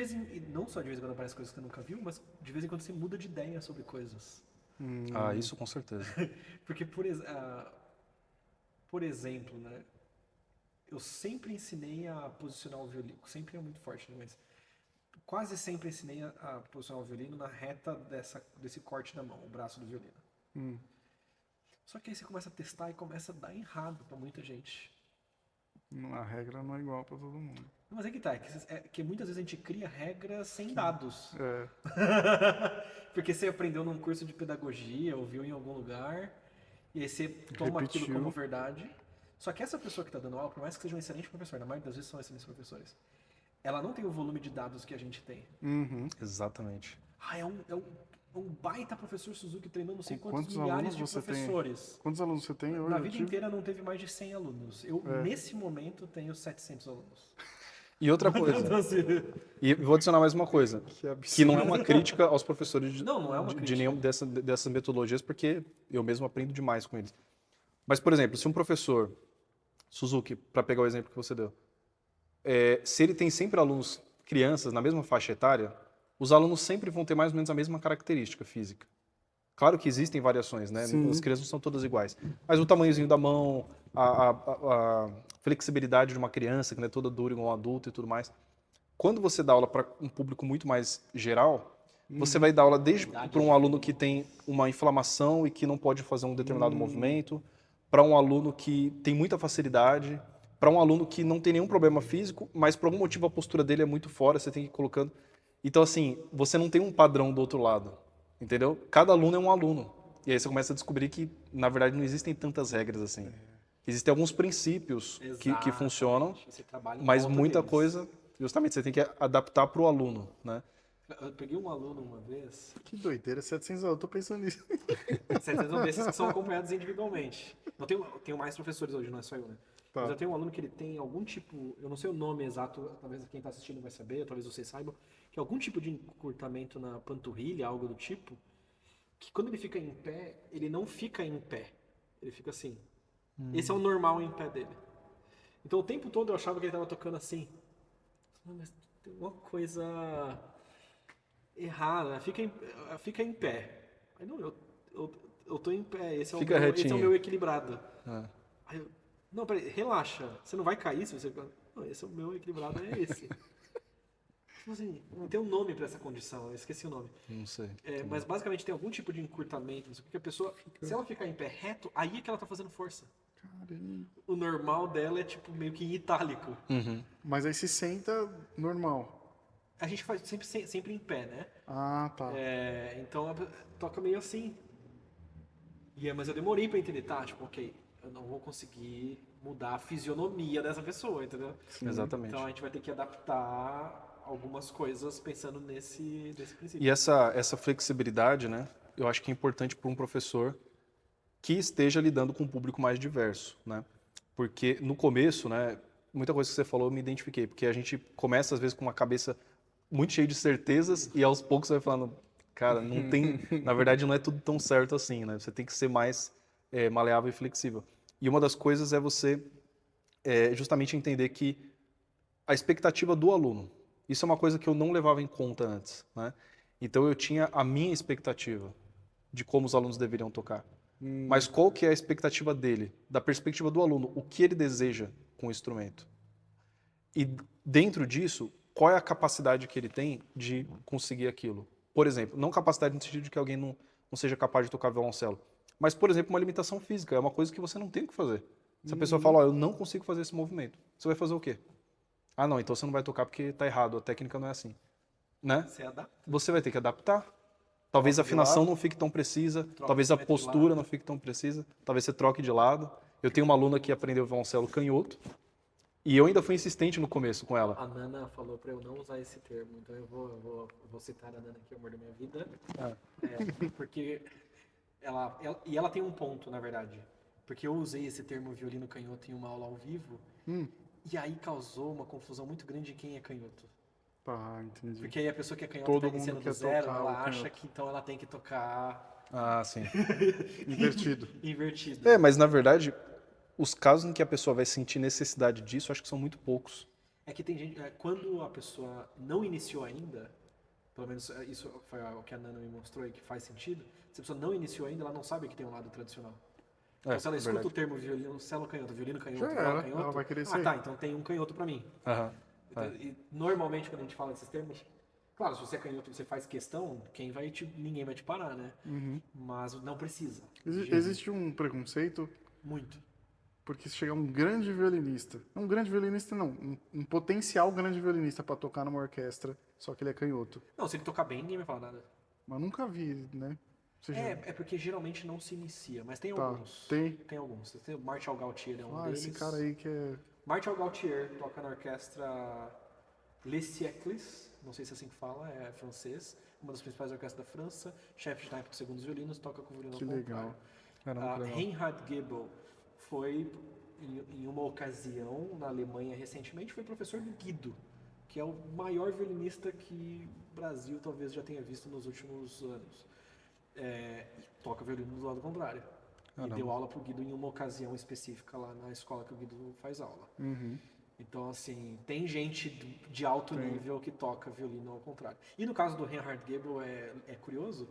E não só de vez em quando aparecem coisas que você nunca viu, mas de vez em quando você muda de ideia sobre coisas. Ah, isso com certeza. Porque, por exemplo, né? Eu sempre ensinei a posicionar o violino. Sempre é muito forte, né? Mas quase sempre ensinei a posicionar o violino na reta desse corte da mão, o braço do violino. Só que aí você começa a testar e começa a dar errado pra muita gente. A regra não é igual pra todo mundo. Mas é que tá, que muitas vezes a gente cria regras sem dados. É, Porque você aprendeu num curso de pedagogia, ouviu em algum lugar, e aí você toma aquilo Repetiu. como verdade. Só que essa pessoa que está dando aula, por mais que seja um excelente professor, na maioria das vezes são excelentes professores, ela não tem o volume de dados que a gente tem. Exatamente. Ah, é um baita professor Suzuki treinando não sei Com quantos quantos milhares alunos de você tem? professores. Quantos alunos você tem hoje? Na Eu vida tive- inteira não teve mais de 100 alunos. Eu, nesse momento, tenho 700 alunos. E outra coisa, Então, assim, e vou adicionar mais uma coisa, Que absurdo. que não é uma crítica aos professores Não é uma de crítica. nenhuma dessas metodologias, porque eu mesmo aprendo demais com eles. Mas, por exemplo, se um professor, Suzuki, para pegar o exemplo que você deu, se ele tem sempre alunos, crianças, na mesma faixa etária, os alunos sempre vão ter mais ou menos a mesma característica física. Claro que existem variações, né? Sim. As crianças não são todas iguais. Mas o tamanhozinho da mão, a flexibilidade de uma criança, que não é toda dura igual um adulto e tudo mais. Quando você dá aula para um público muito mais geral, você vai dar aula desde para um aluno que tem uma inflamação e que não pode fazer um determinado movimento, para um aluno que tem muita facilidade, para um aluno que não tem nenhum problema físico, mas por algum motivo a postura dele é muito fora, você tem que ir colocando. Então, assim, você não tem um padrão do outro lado, entendeu? Cada aluno é um aluno. E aí você começa a descobrir que, na verdade, não existem tantas regras assim. Existem alguns princípios que Exatamente. funcionam, Você trabalha em mas volta muita deles. coisa, justamente, você tem que adaptar para o aluno, né? Eu peguei um aluno uma vez, Que doideira, 700 alunos. Eu tô pensando nisso. 700 desses que são acompanhados individualmente. Eu tenho mais professores hoje, não é só eu, né? Tá. Mas eu tenho um aluno que ele tem algum tipo, eu não sei o nome exato, talvez quem está assistindo vai saber, talvez vocês saibam, que é algum tipo de encurtamento na panturrilha, algo do tipo, que quando ele fica em pé, ele não fica em pé. Ele fica assim. Esse é o normal em pé dele. Então o tempo todo eu achava que ele estava tocando assim. Não, mas tem uma coisa errada, fica em pé. Aí não, eu tô em pé, esse é Fica esse é o retinho. meu equilibrado. É. Aí eu, não, peraí, relaxa, você não vai cair se você... Não, esse é o meu equilibrado, é esse. Tipo assim, tem um nome pra essa condição, eu esqueci o nome. Não sei. Mas basicamente tem algum tipo de encurtamento, não sei o que, a pessoa, se ela ficar em pé reto, aí é que ela tá fazendo força. Caramba. O normal dela é tipo meio que em itálico. Mas aí se senta normal. A gente faz sempre em pé, né? Ah, tá. Então toca meio assim. Mas eu demorei pra entender, tá? Tipo, ok, eu não vou conseguir mudar a fisionomia dessa pessoa, entendeu? Exatamente. Então a gente vai ter que adaptar algumas coisas pensando nesse princípio. E essa flexibilidade, né? Eu acho que é importante para um professor que esteja lidando com um público mais diverso, né? Porque no começo, né, muita coisa que você falou eu me identifiquei, porque a gente começa às vezes com uma cabeça muito cheia de certezas e aos poucos você vai falando, cara, não tem, na verdade não é tudo tão certo assim, né? Você tem que ser mais maleável e flexível. E uma das coisas é você justamente entender que a expectativa do aluno, isso é uma coisa que eu não levava em conta antes, né? Então eu tinha a minha expectativa de como os alunos deveriam tocar. Mas qual que é a expectativa dele? Da perspectiva do aluno, o que ele deseja com o instrumento? E dentro disso, qual é a capacidade que ele tem de conseguir aquilo? Por exemplo, não capacidade no sentido de que alguém não seja capaz de tocar violoncelo, mas, por exemplo, uma limitação física, é uma coisa que você não tem o que fazer. Se a pessoa fala, ó, eu não consigo fazer esse movimento, você vai fazer o quê? Ah, não, então você não vai tocar porque está errado, a técnica não é assim. Né? Você adapta. Você vai ter que adaptar. Talvez a afinação não fique tão precisa, talvez a postura não fique tão precisa, talvez você troque de lado. Eu tenho uma aluna que aprendeu violoncelo canhoto e eu ainda fui insistente no começo com ela. A Nana falou pra eu não usar esse termo, então eu vou citar a Nana aqui, o amor da minha vida. Porque ela tem um ponto, na verdade. Porque eu usei esse termo violino canhoto em uma aula ao vivo e aí causou uma confusão muito grande de quem é canhoto. Tá, entendi. Porque aí a pessoa que é canhota Todo tá mundo iniciando do quer zero, tocar ela o acha canhoto. que então ela tem que tocar Ah, sim. Invertido. invertido. Mas na verdade, os casos em que a pessoa vai sentir necessidade disso, acho que são muito poucos. É que tem gente, quando a pessoa não iniciou ainda, pelo menos isso foi o que a Nana me mostrou e que faz sentido, se a pessoa não iniciou ainda, ela não sabe que tem um lado tradicional. Então se ela escuta verdade. o termo violoncelo canhoto, violino Já canhoto, viola era, canhoto, ela vai querer ah ser. tá, então tem um canhoto pra mim. Aham. Então, e normalmente quando a gente fala desses termos, claro, se você é canhoto e você faz questão, ninguém vai te parar, né? Mas não precisa. Existe um preconceito Muito. porque se chegar um grande violinista, não um grande violinista não, um potencial grande violinista para tocar numa orquestra, só que ele é canhoto. Não, se ele tocar bem, ninguém vai falar nada. Mas nunca vi, né? Ou seja, É porque geralmente não se inicia, mas tem tá, alguns. tem. Tem alguns. Tem o Martial Gautier é um Ah, deles. esse cara aí que é. Martial Gautier toca na orquestra Les Siècles, não sei se é assim que fala, é francês, uma das principais orquestras da França, chefe de naipe dos segundos violinos, toca com o violino Que ao legal. contrário. Caramba, que legal. Reinhard Goebel foi, em uma ocasião, na Alemanha recentemente, foi professor do Guido, que é o maior violinista que o Brasil talvez já tenha visto nos últimos anos. E toca violino do lado contrário. Caramba. E deu aula pro Guido em uma ocasião específica lá na escola que o Guido faz aula. Então, assim, tem gente de alto nível que toca violino ao contrário. E no caso do Reinhard Goebel é curioso,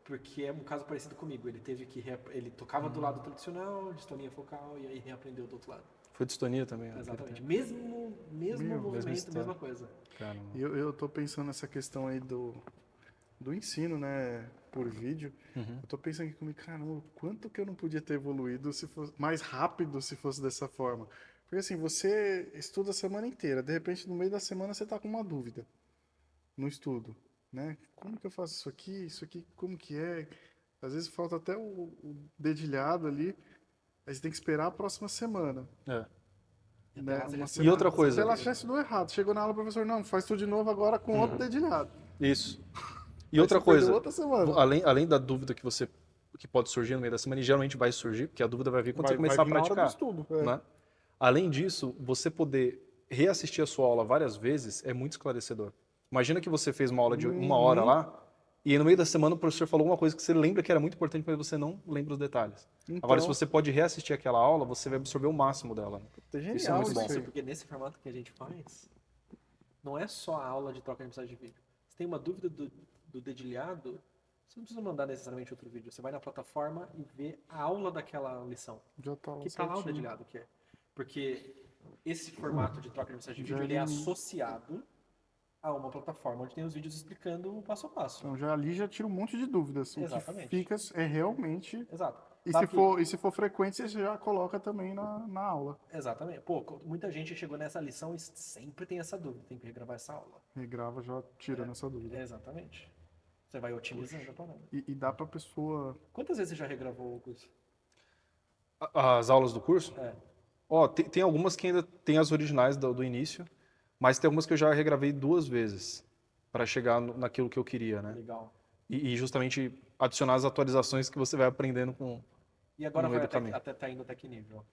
porque é um caso parecido comigo. Ele teve que ele tocava do lado tradicional, distonia focal, e aí reaprendeu do outro lado. Foi distonia também. Né? Exatamente. Mesmo movimento, história. mesma coisa. Caramba. E eu tô pensando nessa questão aí do ensino, né, por vídeo. Eu tô pensando aqui comigo, caramba, quanto que eu não podia ter evoluído se fosse mais rápido se fosse dessa forma. Porque assim, você estuda a semana inteira, de repente no meio da semana você tá com uma dúvida no estudo, né? Como que eu faço isso aqui, como que é? Às vezes falta até o dedilhado ali, aí você tem que esperar a próxima semana. É. Né? Uma E outra coisa. Ela já estudou errado, chegou na aula, professor, não, faz tudo de novo agora com outro dedilhado. Isso. E Aí outra você perdeu coisa, outra semana. além da dúvida que pode surgir no meio da semana, e geralmente vai surgir, porque a dúvida vai vir quando você começar a vir na hora do praticar. estudo, Né? Além disso, você poder reassistir a sua aula várias vezes é muito esclarecedor. Imagina que você fez uma aula de 1 hora lá, e aí no meio da semana o professor falou alguma coisa que você lembra que era muito importante, mas você não lembra os detalhes. Agora, se você pode reassistir aquela aula, você vai absorver o máximo dela. É genial Isso é muito bom. aí. Porque nesse formato que a gente faz, não é só a aula de troca de mensagem de vídeo. Você tem uma dúvida do dedilhado, você não precisa mandar necessariamente outro vídeo. Você vai na plataforma e vê a aula daquela lição. Já tá lá Que tá lá o certinho. dedilhado que é. Porque esse formato de troca de mensagem de Já vídeo ele é li. associado a uma plataforma onde tem os vídeos explicando o passo a passo. Então já ali já tira um monte de dúvidas. Exatamente. O que fica é realmente. Exato. E Claro se for frequente, você já coloca também na aula. Exatamente. Pô, muita gente chegou nessa lição e sempre tem essa dúvida. Tem que regravar essa aula. Regrava já tirando essa dúvida. Exatamente. Você vai otimizando a parada. E dá pra pessoa. Quantas vezes você já regravou o curso? As aulas do curso? É. Ó, tem algumas que ainda tem as originais do início, mas tem algumas que eu já regravei 2 vezes para chegar naquilo que eu queria, né? Legal. E justamente adicionar as atualizações que você vai aprendendo com. E agora No meio vai do caminho. até tá indo até que nível?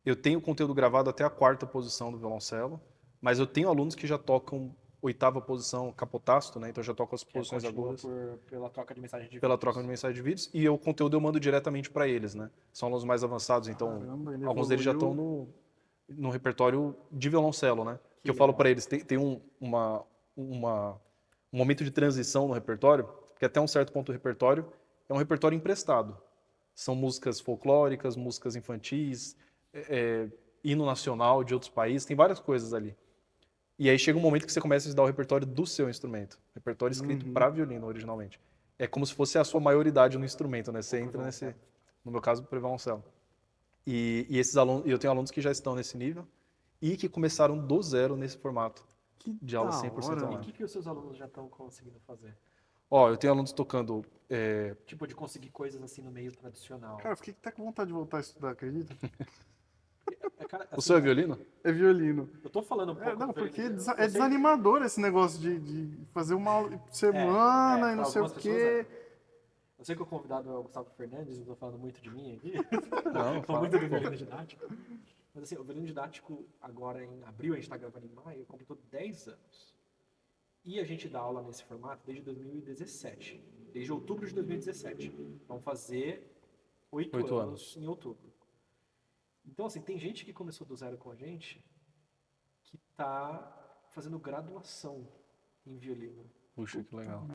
Eu tenho conteúdo gravado até a 4ª posição do violoncelo, mas eu tenho alunos que já tocam 8ª posição capotasto, né? Então já tocam as Que posições continua agudas pela troca de mensagem de pela vídeos. troca de mensagem de vídeos, e o conteúdo eu mando diretamente para eles, né? São alunos mais avançados, então Caramba, ele alguns deles já estão evoluiu. no repertório de violoncelo, né? Que eu falo para eles, tem um momento de transição no repertório, porque até um certo ponto do repertório é um repertório emprestado. São músicas folclóricas, músicas infantis, hino nacional de outros países, tem várias coisas ali. E aí chega um momento que você começa a estudar o repertório do seu instrumento, repertório escrito para violino originalmente. É como se fosse a sua maioridade no instrumento, né? Você entra nesse, no meu caso, pro violoncelo. E esses alunos, eu tenho alunos que já estão nesse nível e que começaram do zero nesse formato de aula da 100% hora. E online. o que os seus alunos já estão conseguindo fazer? Ó, eu tenho alunos tocando Tipo, de conseguir coisas assim no meio tradicional. Cara, eu fiquei até com vontade de voltar a estudar, acredita? Cara, o assim, seu é violino? É violino. Eu tô falando um pouco... Não, do porque violino, é desanimador esse negócio de fazer uma aula por semana e não pra sei o algumas quê. pessoas Eu sei que o convidado é o Gustavo Fernandes, eu tô falando muito de mim aqui. Não, Tô muito do violino didático. Mas assim, o violino didático, agora em abril, a gente tá gravando em maio, completou 10 anos. E a gente dá aula nesse formato desde 2017. Desde outubro de 2017. Vamos fazer 8 anos em outubro. Então, assim, tem gente que começou do zero com a gente que está fazendo graduação em violino. Puxa, que legal.